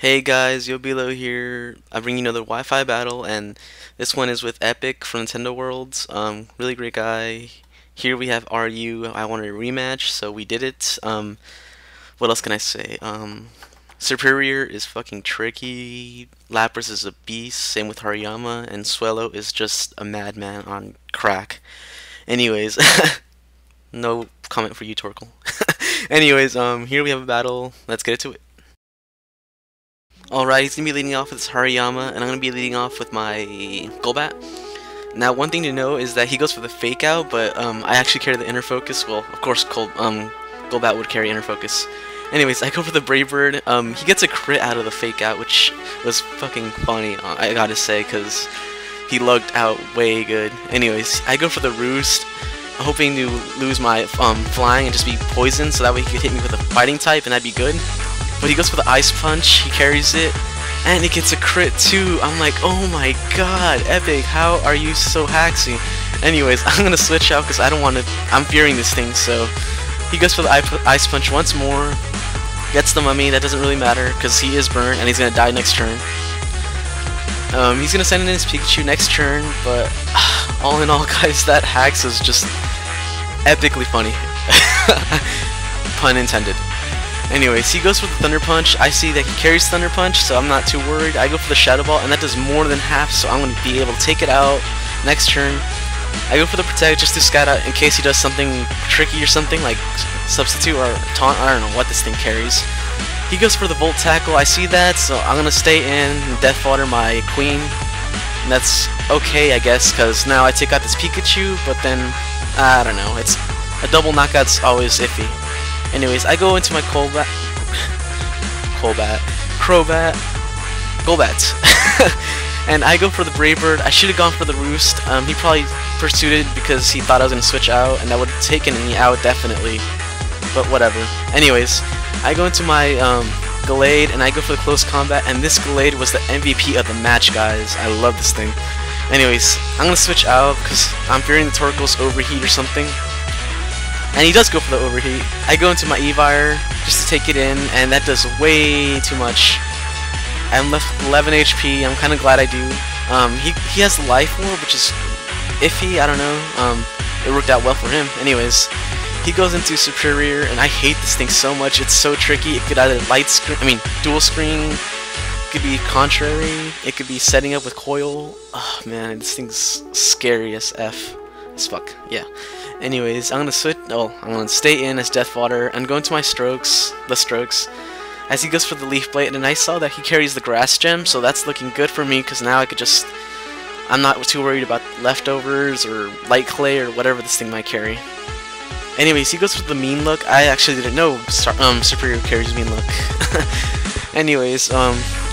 Hey guys, yOblo here. I bring you another Wi-Fi battle, and this one is with Epic from Nintendo Worlds. Really great guy. Here we have RU. I wanted a rematch, so we did it. What else can I say? Superior is fucking tricky. Lapras is a beast. Same with Hariyama, and Swellow is just a madman on crack. Anyways, no comment for you, Torkel. Anyways, here we have a battle. Let's get to it. Alright, he's going to be leading off with his Hariyama, and I'm going to be leading off with my Golbat. Now, one thing to know is that he goes for the Fake Out, but I actually carry the Inner Focus. Well, of course, Golbat would carry Inner Focus. Anyways, I go for the Brave Bird. He gets a crit out of the Fake Out, which was fucking funny, I gotta say, because he lugged out way good. Anyways, I go for the Roost, hoping to lose my flying and just be poisoned, so that way he could hit me with a fighting type, and that'd be good. But he goes for the Ice Punch, he carries it, and it gets a crit too. I'm like, oh my god, Epic, how are you so hacksy? Anyways, I'm gonna switch out because I don't want to, I'm fearing this thing, so he goes for the Ice Punch once more, gets the Mummy. That doesn't really matter because he is burnt and he's gonna die next turn. He's gonna send in his Pikachu next turn, but all in all, guys, that hacks is just epically funny. Pun intended. Anyways, he goes for the Thunder Punch. I see that he carries Thunder Punch, so I'm not too worried. I go for the Shadow Ball, and that does more than half, so I'm going to be able to take it out next turn. I go for the Protect just to scat out in case he does something tricky or something, like Substitute or Taunt. I don't know what this thing carries. He goes for the Volt Tackle. I see that, so I'm going to stay in and Death Fodder my Queen. And that's okay, I guess, because now I take out this Pikachu, but then, I don't know. It's a double knockout's always iffy. Anyways, I go into my Golbat, and I go for the Brave Bird. I should have gone for the Roost. He probably pursued it because he thought I was going to switch out, and that would have taken me out definitely, but whatever. Anyways, I go into my Gallade, and I go for the Close Combat, and this Gallade was the MVP of the match, guys. I love this thing. Anyways, I'm going to switch out because I'm fearing the Torkoal's overheat or something. And he does go for the overheat. I go into my Evire just to take it in, and that does way too much. I'm left with 11 HP. I'm kind of glad I do. He has Life Orb, which is iffy. I don't know. It worked out well for him. Anyways, he goes into Superior, and I hate this thing so much. It's so tricky. It could either dual screen. It could be contrary. It could be setting up with Coil. Oh man, this thing's scary as F. As fuck. Yeah. Anyways, I'm gonna stay in as Death Fodder and go into my Strokes, as he goes for the Leaf Blade, and I saw that he carries the Grass Gem, so that's looking good for me, because now I could just, I'm not too worried about leftovers or Light Clay or whatever this thing might carry. Anyways, he goes for the Mean Look. I actually didn't know Superior carries Mean Look. Anyways,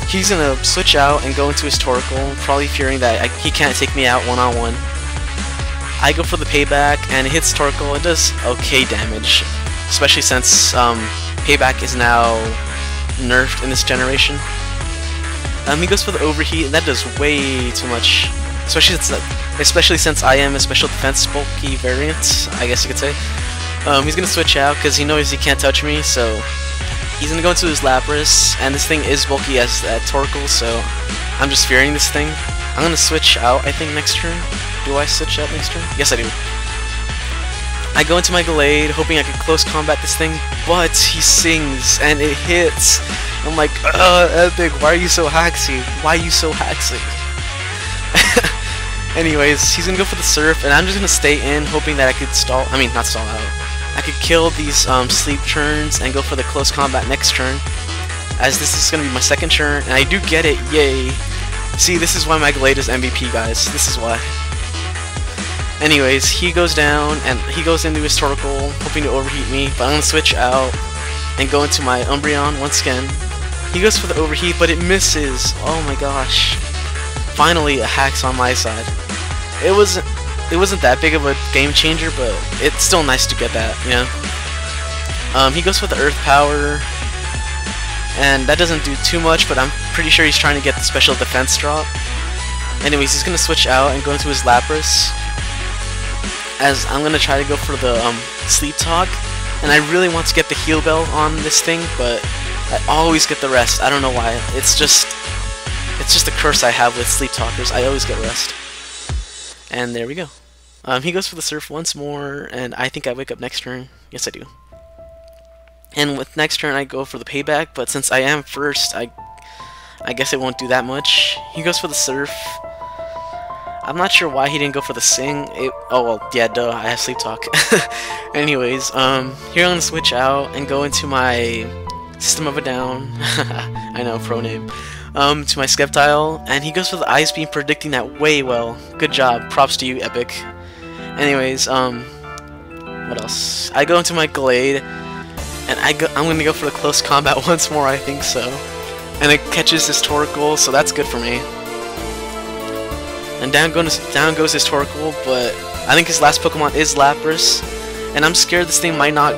he's gonna switch out and go into his Torkoal, probably fearing that he can't take me out one-on-one. I go for the Payback, and it hits Torkoal. It does okay damage, especially since Payback is now nerfed in this generation. He goes for the Overheat, and that does way too much, especially since I am a special defense bulky variant, I guess you could say. He's going to switch out because he knows he can't touch me, so he's going to go into his Lapras, and this thing is bulky as that Torkoal, so I'm just fearing this thing. I'm going to switch out, I think, next turn. Do I switch out next turn? Yes, I do. I go into my Gallade, hoping I could close combat this thing, but he sings, and it hits. I'm like, Epic, why are you so hacksy? Why are you so hacksy? Anyways, he's gonna go for the Surf, and I'm just gonna stay in, hoping that I could not stall out. I could kill these sleep turns and go for the close combat next turn, as this is gonna be my second turn, and I do get it, yay. See, this is why my Gallade is MVP, guys. This is why. Anyways, he goes down, and he goes into his Torkoal, hoping to overheat me, but I'm going to switch out and go into my Umbreon once again. He goes for the overheat, but it misses. Oh my gosh. Finally, a hack's on my side. It wasn't that big of a game changer, but it's still nice to get that, you know? He goes for the Earth Power, and that doesn't do too much, but I'm pretty sure he's trying to get the special defense drop. Anyways, he's going to switch out and go into his Lapras, as I'm going to try to go for the Sleep Talk, and I really want to get the Heal Bell on this thing, but I always get the rest. I don't know why. It's just a curse I have with sleep talkers. I always get rest. And there we go. He goes for the surf once more, and I think I wake up next turn. Yes, I do. And with next turn, I go for the payback, but since I am first, I guess it won't do that much. He goes for the surf. I'm not sure why he didn't go for the sing. Oh, well, yeah, duh, I have sleep talk. Anyways, here I'm gonna switch out and go into my System of a Down. I know, pro name. To my Skeptile, and he goes for the Ice Beam, predicting that way well. Good job. Props to you, Epic. Anyways, what else? I go into my Glade, and I'm gonna go for the close combat once more, I think so. And it catches Historical, so that's good for me. And down goes Historical, but I think his last Pokemon is Lapras, and I'm scared this thing might not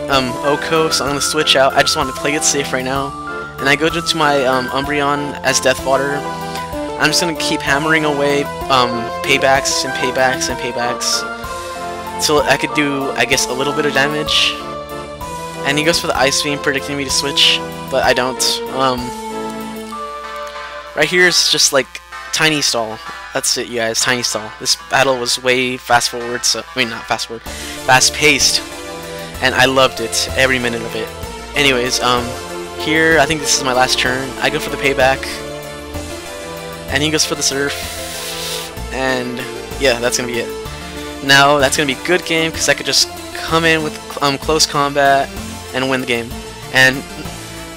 Oko, so I'm gonna switch out. I just want to play it safe right now, and I go to my Umbreon as Death Water. I'm just gonna keep hammering away paybacks and paybacks and paybacks till I could do, I guess, a little bit of damage. And he goes for the Ice Beam, predicting me to switch, but I don't. Right here is just like Tiny Stall. That's it, you guys. Tiny Stall. This battle was way fast forward, so I mean not fast forward, fast paced, and I loved it, every minute of it. Anyways, here I think this is my last turn. I go for the payback, and he goes for the surf, and yeah, that's gonna be it. Now that's gonna be a good game because I could just come in with close combat and win the game. And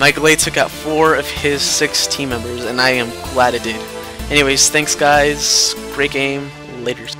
my Glade took out 4 of his 6 team members, and I am glad it did. Anyways, thanks guys, great game, laters.